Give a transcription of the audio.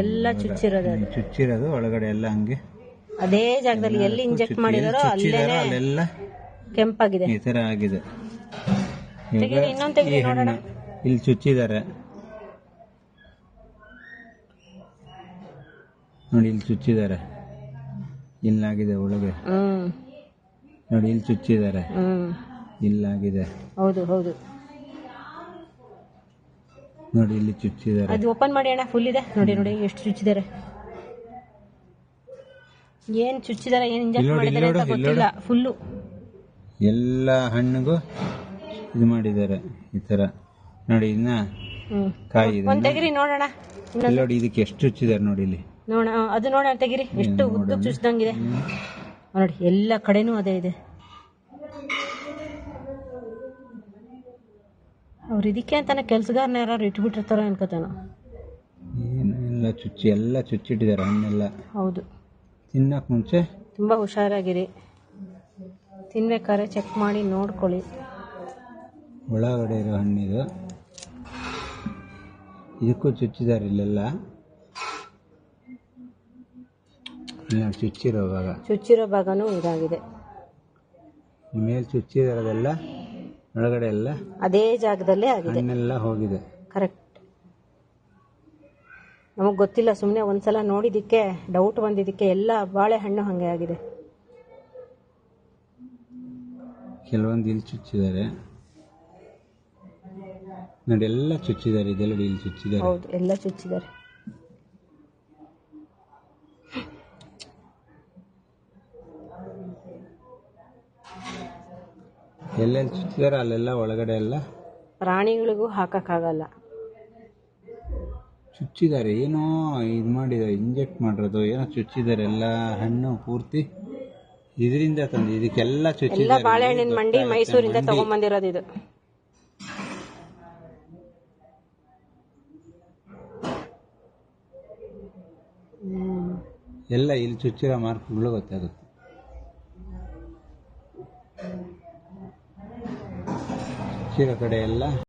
ಎಲ್ಲ ಚುಚ್ಚಿರೋದು ಅದು. ಚುಚ್ಚಿರೋದು ಒಳಗಡೆ ಎಲ್ಲ ಹಂಗೆ ಅದೇ ಜಾಗದಲ್ಲಿ ಎಲ್ಲಿ ಇಂಜೆಕ್ಟ್ ಮಾಡಿದಾರೋ ಅಲ್ಲೇನೆ ಅಲ್ಲೆಲ್ಲ ಕೆಂಪಾಗಿದೆ. ಈ ತರ ಆಗಿದೆ. ತೆಗೀರಿ, ಇನ್ನೊಂದು ತೆಗೀರಿ ನೋಡೋಣ. ಇಲ್ಲಿ ಚುಚ್ಚಿದ್ದಾರೆ ನೋಡಿ, ಇಲ್ಲಿ ಚುಚ್ಚಿದ್ದಾರೆ, ಇಲ್ಲಾಗಿದೆ ಒಳಗೆ ನೋಡಿ, ಇಲ್ಲಿ ಚುಚ್ಚಿದ್ದಾರೆ, ಇಲ್ಲಾಗಿದೆ. ಹೌದು ಹೌದು ನೋಡಿ, ಇಲ್ಲಿ ಚುಚ್ಚಿದ್ದಾರೆ. ಅದು ಓಪನ್ ಮಾಡಿ ಅಣ್ಣ, ಫುಲ್ ಇದೆ ನೋಡಿ. ನೋಡಿ ಎಷ್ಟು ಚುಚ್ಚಿದ್ದಾರೆ, ಏನ್ ಚುಚ್ಚಿದ್ದಾರೆ, ಏನ್ ಇಂಜೆಕ್ಟ್ ಮಾಡಿದ್ದಾರೆ ಅಂತ ಗೊತ್ತಿಲ್ಲ. ಫುಲ್ಲು ಎಲ್ಲ ಹಣ್ಣಿಗೂ ಇದು ಮಾಡಿದ್ದಾರೆ ಈ ತರ ನೋಡಿ. ಇನ್ನ ಕಾಯಿ ಇದೆ. ಒಂದ್ ತೆಗಿರಿ ನೋಡೋಣ. ನೋಡಿ, ಇದಕ್ಕೆ ಎಷ್ಟು ಚುಚ್ಚಿದ್ದಾರೆ ನೋಡಿ, ಇಲ್ಲಿ ನೋಡ, ಅದು ನೋಡೋಣ, ತೆಗಿರಿ, ಎಷ್ಟು ಉದ್ದಕ್ಕೆ ಚುಚ್ಚಿದಂಗಿದೆ ನೋಡಿ. ಎಲ್ಲ ಕಡೆನೂ ಅದೇ ಇದೆ. ಅವ್ರು ಇದಕ್ಕೆ ಅಂತಾನೆ ಕೆಲ್ಸಗಾರನ ಯಾರು ಇಟ್ಬಿಟ್ಟಿರ್ತಾರೋ ಅನ್ಕೋತಾನ. ಎಲ್ಲ ಚುಚ್ಚಿಟ್ಟಿದ್ದಾರೆ ಹಣ್ಣೆಲ್ಲ. ಹೌದು, ತಿನ್ನಕ್ ಮುಂಚೆ ತುಂಬಾ ಹುಷಾರಾಗಿರಿ. ತಿನ್ಬೇಕಾದ್ರೆ ಚೆಕ್ ಮಾಡಿ ನೋಡ್ಕೊಳ್ಳಿ. ಒಳಗಡೆ ಇರೋ ಹಣ್ಣಿದು, ಇದಕ್ಕೂ ಚುಚ್ಚಿದ್ದಾರೆ ಇಲ್ಲೆಲ್ಲ. ಚುಚ್ಚಿರೋ ಭಾಗನೂ ಇದಾಗಿದೆ. ಮೇಲೆ ಚುಚ್ಚಿರೋದೆಲ್ಲ ಒಳಗಡೆ ಎಲ್ಲ ಅದೇ ಜಾಗದಲ್ಲೇ ಆಗಿದೆ, ಹಣ್ಣೆಲ್ಲ ಹೋಗಿದೆ. ಕರೆಕ್ಟ್. ನಮಗ್ ಗೊತ್ತಿಲ್ಲ, ಸುಮ್ಮನೆ ಒಂದ್ಸಲ ನೋಡಿದಕ್ಕೆ ಡೌಟ್ ಬಂದಿದ್ದಕ್ಕೆ ಎಲ್ಲ ಬಾಳೆಹಣ್ಣು ಹಂಗೆ ಆಗಿದೆ. ಕೆಲವೊಂದು ಇಲ್ಲಿ ಚುಚ್ಚಿದ್ದಾರೆ ನೋಡಿ, ಎಲ್ಲ ಚುಚ್ಚಿದ್ದಾರೆ. ಇದೆಲ್ಲ ಇಲ್ಲಿ ಚುಚ್ಚಿದ್ದಾರೆ. ಹೌದು, ಎಲ್ಲ ಚುಚ್ಚಿದ್ದಾರೆ. ಎಲ್ಲೆಲ್ಲಿ ಚುಚ್ಚಿದ್ದಾರೆ ಅಲ್ಲೆಲ್ಲ ಒಳಗಡೆ ಎಲ್ಲ ಪ್ರಾಣಿಗಳಿಗೂ ಹಾಕಕ್ಕಾಗಲ್ಲ. ಚುಚ್ಚಿದ್ದಾರೆ, ಏನೋ ಇದು ಮಾಡಿದ್ದಾರೆ, ಇಂಜೆಕ್ಟ್ ಮಾಡಿರೋದು ಏನೋ ಚುಚ್ಚಿದ್ದಾರೆ. ಎಲ್ಲ ಹಣ್ಣು ಪೂರ್ತಿ ಇದರಿಂದ ತಂದು ಇದಕ್ಕೆಲ್ಲ ಚುಚ್ಚಿದ್ದಾರೆ. ಎಲ್ಲ ಬಾಳೆಹಣ್ಣಿನ ಮಂಡಿ ಮೈಸೂರಿಂದ ತಗೊಂಡ್ಬಂದಿರೋದು ಇದು. ಎಲ್ಲ ಇಲ್ಲಿ ಚುಚ್ಚಿರೋ ಮಾರ್ಕ್ಗಳು ಗೊತ್ತಾಗುತ್ತೆ. ಚುಚ್ಚಿರೋ ಕಡೆ ಎಲ್ಲ